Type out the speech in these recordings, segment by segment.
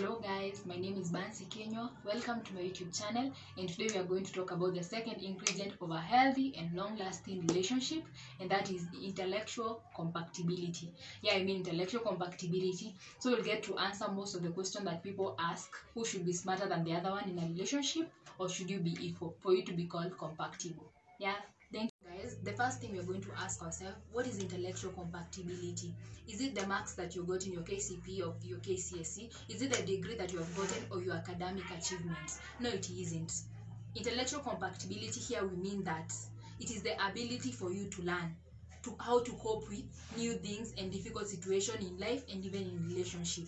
Hello guys, my name is Bansi Kenyo. Welcome to my YouTube channel, and today we are going to talk about the second ingredient of a healthy and long-lasting relationship, and that is intellectual compatibility. Intellectual compatibility. So we'll get to answer most of the questions that people ask. Who should be smarter than the other one in a relationship, or should you be equal for you to be called compatible? Thank you guys. The first thing we're going to ask ourselves, what is intellectual compatibility? Is it the marks that you got in your KCP or your KCSE? Is it the degree that you have gotten or your academic achievements? No, it isn't. Intellectual compatibility here, we mean that it is the ability for you to learn to how to cope with new things and difficult situations in life and even in relationship.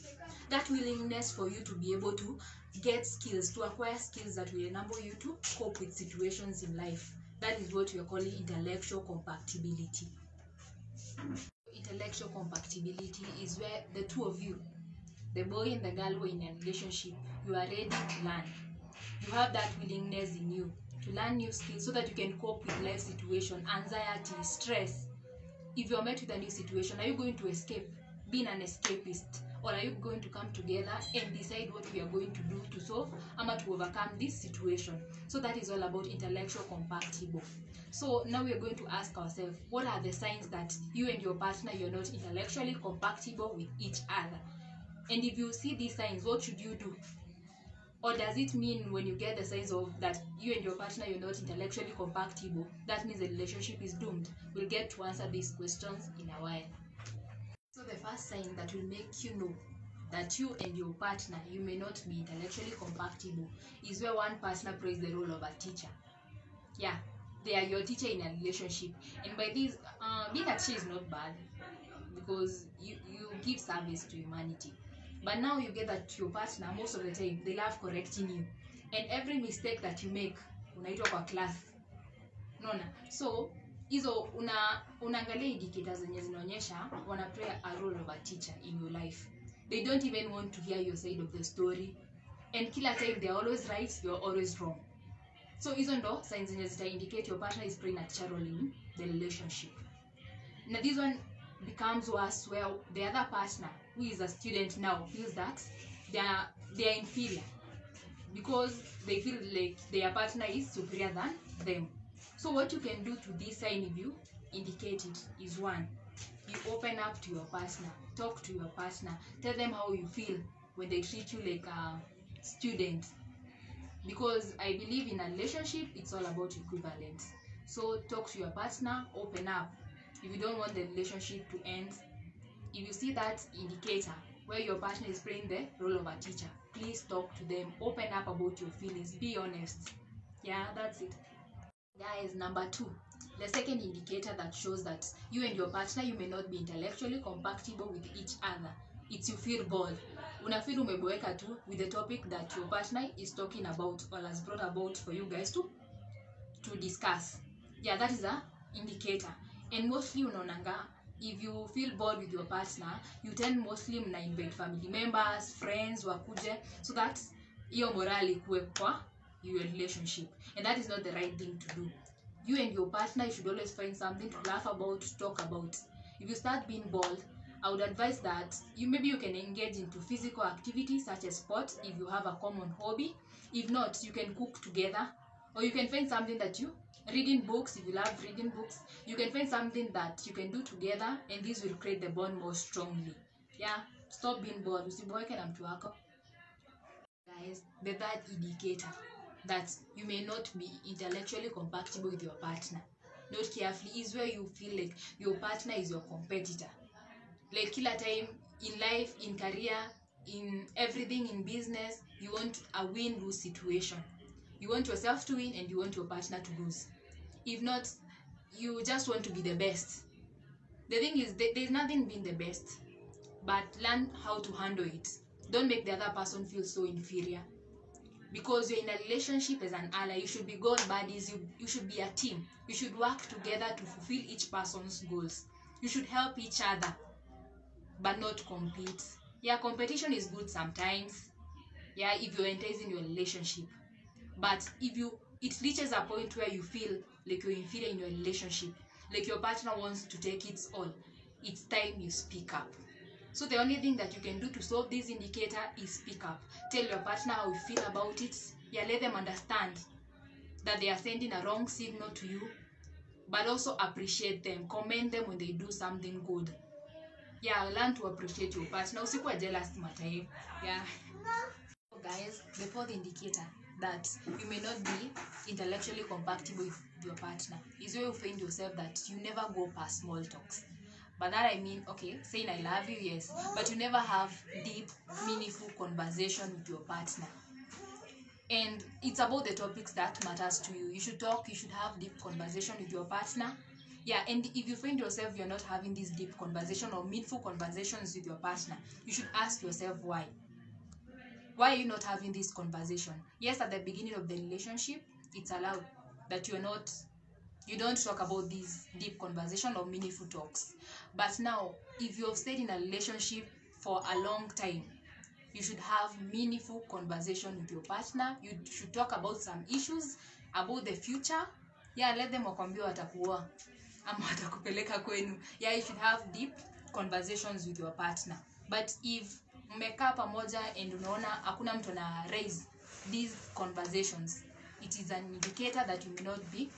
That willingness for you to be able to get skills, to acquire skills that will enable you to cope with situations in life. That is what we are calling intellectual compatibility. Intellectual compatibility is where the two of you, the boy and the girl who are in a relationship, you are ready to learn. You have that willingness in you to learn new skills so that you can cope with life situation, anxiety, stress. If you're met with a new situation, are you going to escape, being an escapist, or are you going to come together and decide what we are going to do to solve or to overcome this situation? So that is all about intellectual compatible. So now we are going to ask ourselves, what are the signs that you and your partner, you're not intellectually compatible with each other? And if you see these signs, what should you do? Or does it mean when you get the signs of that you and your partner, you're not intellectually compatible, that means the relationship is doomed? We'll get to answer these questions in a while. So the first sign that will make you know that you and your partner, you may not be intellectually compatible, is where one partner plays the role of a teacher. They are your teacher in a relationship. And by this, being a teacher is not bad, because you give service to humanity. But now you get that your partner, most of the time, they love correcting you. And every mistake that you make, unaitwa kwa class. Unaona? So, hizo unaangalia indicators zenye zinaonyesha wana play a role of a teacher in your life. They don't even want to hear your side of the story. And kila time they're always right, you're always wrong. So hizo ndo signs zenye zita indicate your partner is playing a teacher role in the relationship. Now this one becomes worse where the other partner, who is a student now, feels that they are inferior because they feel like their partner is superior than them. So what you can do to this sign, if you indicate it, is one, you open up to your partner, talk to your partner, tell them how you feel when they treat you like a student. Because I believe in a relationship, it's all about equivalence. So talk to your partner, open up. If you don't want the relationship to end, if you see that indicator where your partner is playing the role of a teacher, please talk to them, open up about your feelings, be honest. That's it. Guys, number 2, the second indicator that shows that you and your partner, you may not be intellectually compatible with each other, it's you feel bored. Unafeel umeboeka tu with the topic that your partner is talking about or has brought about for you guys to discuss. That is a indicator. And mostly unaonanga, if you feel bored with your partner, you tend mostly mna invite family members, friends wakuje, so that hiyo morale ikuwe kwa your relationship. And that is not the right thing to do. You and your partner, you should always find something to laugh about, talk about. If you start being bored, I would advise that maybe you can engage into physical activities such as sports if you have a common hobby. If not, you can cook together, or you can find something that you reading books. If you love reading books, you can find something that you can do together, and this will create the bond more strongly. Stop being bored. Usiboeke na mtu wako. Guys, the third indicator that you may not be intellectually compatible with your partner, note carefully, is where you feel like your partner is your competitor. Like kila time in life, in career, in everything, in business, you want a win-lose situation. You want yourself to win and you want your partner to lose. If not, you just want to be the best. The thing is, there's nothing being the best, but learn how to handle it. Don't make the other person feel so inferior. Because you're in a relationship as an ally, you should be goal buddies, you should be a team. You should work together to fulfill each person's goals. You should help each other, but not compete. Competition is good sometimes, if you're enticing your relationship. But if it reaches a point where you feel like you're inferior in your relationship, like your partner wants to take its all, it's time you speak up. So the only thing that you can do to solve this indicator is speak up. Tell your partner how you feel about it. Yeah, let them understand that they are sending a wrong signal to you, but also appreciate them. Commend them when they do something good. Yeah, learn to appreciate your partner. Usikuwa jealous matae. Yeah. So guys, before the indicator that you may not be intellectually compatible with your partner is where you find yourself that you never go past small talks. By that I mean, okay, saying I love you, yes, but you never have deep, meaningful conversation with your partner. And it's about the topics that matters to you. You should talk, you should have deep conversation with your partner. Yeah, and if you find yourself you're not having this deep conversation or meaningful conversations with your partner, you should ask yourself why. Why are you not having this conversation? Yes, at the beginning of the relationship, it's allowed that you don't talk about these deep conversation or meaningful talks. But now, if you have stayed in a relationship for a long time, you should have meaningful conversation with your partner. You should talk about some issues, about the future. Yeah, let them wakwambia watakuoa ama watakupeleka kwenu. Yeah, you should have deep conversations with your partner. But if mmekaa pamoja and unaona hakuna mtu ana raise these conversations, it is an indicator that you may not be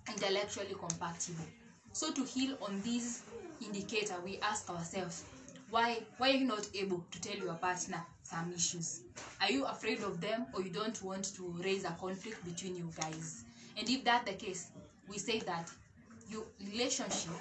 intellectually compatible. So to heal on this indicator, we ask ourselves, why are you not able to tell your partner some issues? Are you afraid of them, or you don't want to raise a conflict between you guys? And if that's the case, we say that your relationship,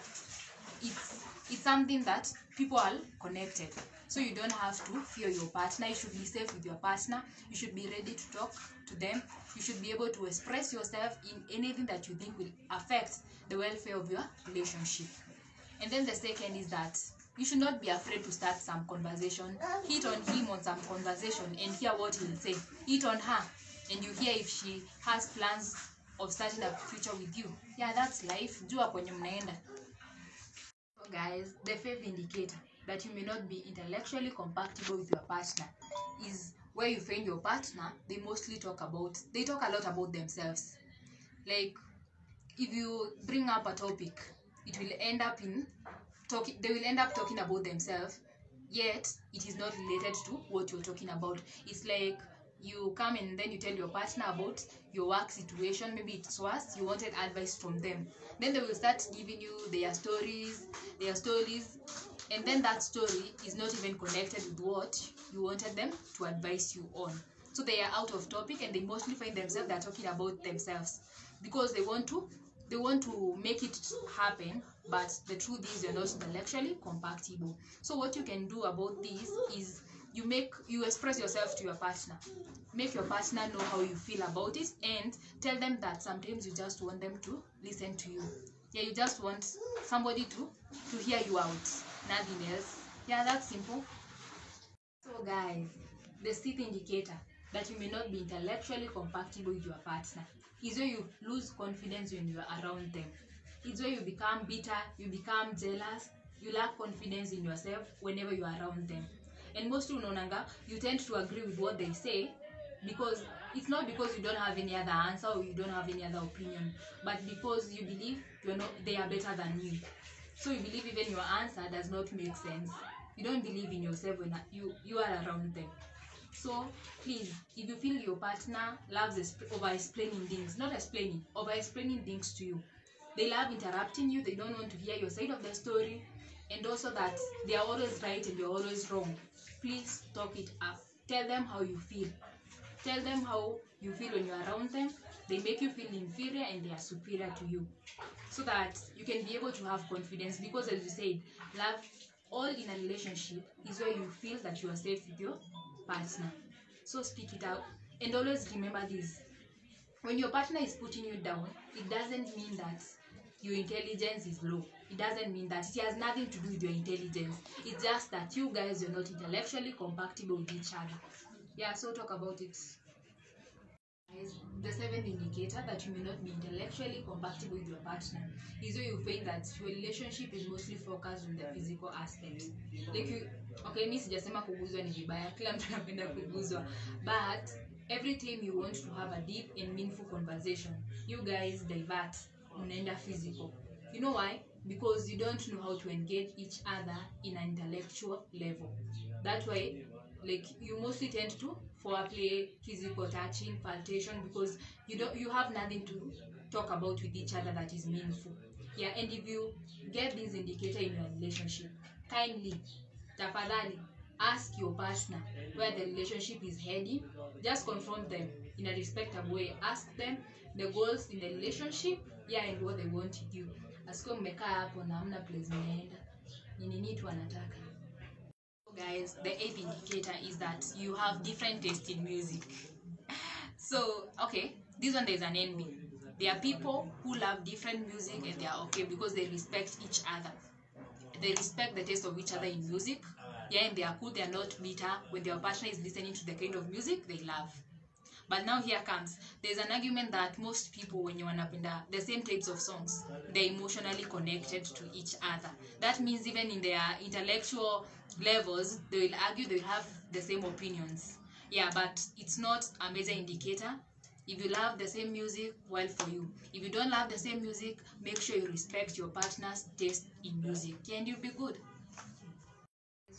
it's something that people are connected. So you don't have to fear your partner. You should be safe with your partner. You should be ready to talk to them. You should be able to express yourself in anything that you think will affect the welfare of your relationship. And then the second is that you should not be afraid to start some conversation. Hit on him on some conversation and hear what he will say. Hit on her and you hear if she has plans of starting a future with you. Yeah, that's life. Jua kwenye mnaenda. So guys, the fifth indicator that you may not be intellectually compatible with your partner is where you find your partner, they talk a lot about themselves. Like, if you bring up a topic, it will end up they will end up talking about themselves, yet it is not related to what you're talking about. It's like you come and then you tell your partner about your work situation, maybe it's worse, you wanted advice from them. Then they will start giving you their stories, and then that story is not even connected with what you wanted them to advise you on. So they are out of topic and they mostly find themselves they're talking about themselves because they want to make it happen, but the truth is you're not intellectually compatible. So what you can do about this is you express yourself to your partner. Make your partner know how you feel about it and tell them that sometimes you just want them to listen to you. Yeah, you just want somebody to hear you out, nothing else. Yeah, that's simple. So guys, the sixth indicator that you may not be intellectually compatible with your partner is where you lose confidence when you are around them. It's where you become bitter, you become jealous, you lack confidence in yourself whenever you are around them. And mostly unaonanga, you tend to agree with what they say because it's not because you don't have any other answer or you don't have any other opinion, but because you believe they are better than you. So you believe even your answer does not make sense. You don't believe in yourself when you are around them. So please, if you feel your partner loves over-explaining things, not explaining, over-explaining things to you, they love interrupting you, they don't want to hear your side of the story, and also that they are always right and you're always wrong, please talk it up. Tell them how you feel. Tell them how you feel when you're around them. They make you feel inferior and they are superior to you, so that you can be able to have confidence. Because as you said, love, all in a relationship, is where you feel that you are safe with your partner. So speak it out. And always remember this: when your partner is putting you down, it doesn't mean that your intelligence is low. It doesn't mean that. It has nothing to do with your intelligence. It's just that you guys are not intellectually compatible with each other. Yeah, so talk about it. The seventh indicator that you may not be intellectually compatible with your partner is where you find that your relationship is mostly focused on the physical aspect. Like mimi sijasema kuguzwa ni vibaya, kila mtu anapenda kuguzwa, but every time you want to have a deep and meaningful conversation, you guys divert, unaenda physical. You know why? because you don't know how to engage each other in an intellectual level. That way, like, you mostly tend to foreplay, physical touching, flirtation, because you have nothing to talk about with each other that is meaningful. Yeah, and if you get this indicator in your relationship, kindly, tafadhali, ask your partner where the relationship is heading. Just confront them in a respectable way. Ask them the goals in the relationship, yeah, and what they want to do. Asikuwe mmekaa hapo na hamna place mnaenda, ni nini tu anataka. Guys, the eighth indicator is that you have different taste in music. So, okay, this one, there's an envy. There are people who love different music and they are okay because they respect each other. They respect the taste of each other in music. Yeah, and they are cool, they are not bitter when their partner is listening to the kind of music they love. But now here comes, there's an argument that most people, when you wanapenda the same types of songs, they're emotionally connected to each other. That means even in their intellectual levels, they will argue, they will have the same opinions. Yeah, but it's not a major indicator. If you love the same music, well for you. If you don't love the same music, make sure you respect your partner's taste in music, and you'll be good.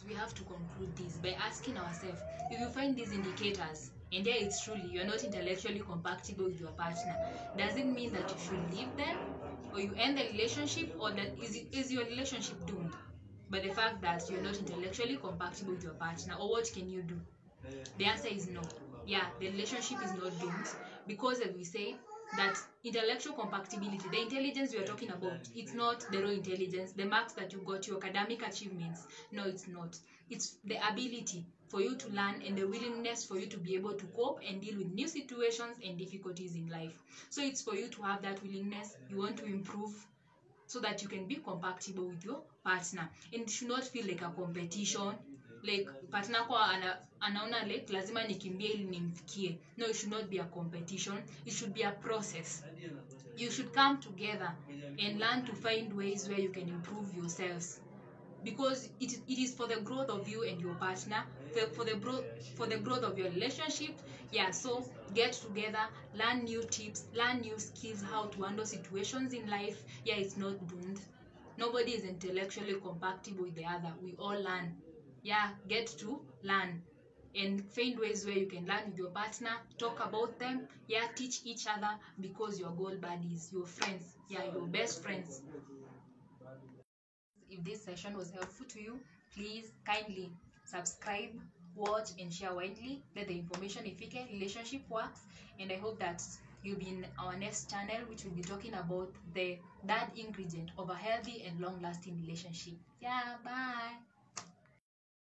We have to conclude this by asking ourselves, if you find these indicators and there it's truly you're not intellectually compatible with your partner, does it mean that you should leave them, or you end the relationship, or that is your relationship doomed by the fact that you're not intellectually compatible with your partner? Or what can you do? The answer is no. Yeah, the relationship is not doomed, because as we say that intellectual compatibility, the intelligence we are talking about, it's not the raw intelligence, the marks that you got, your academic achievements. No, it's not. It's the ability for you to learn and the willingness for you to be able to cope and deal with new situations and difficulties in life. So it's for you to have that willingness. You want to improve so that you can be compatible with your partner, and it should not feel like a competition, like partner kwa anaona like lazima nikimbie ili nimfikie. No, it should not be a competition. It should be a process. You should come together and learn to find ways where you can improve yourselves, because it is for the growth of you and your partner, for the growth of your relationship. Yeah, so get together, learn new tips, learn new skills, how to handle situations in life. Yeah, it's not doomed. Nobody is intellectually compatible with the other. We all learn. Yeah, get to learn and find ways where you can learn with your partner, talk about them. Yeah, teach each other, because you're goal buddies, your friends. Yeah, your best friends. If this session was helpful to you, please kindly subscribe, watch, and share widely. Let the information ifike. Relationship works, and I hope that you'll be in our next channel, which will be talking about the third ingredient of a healthy and long-lasting relationship. Yeah, bye.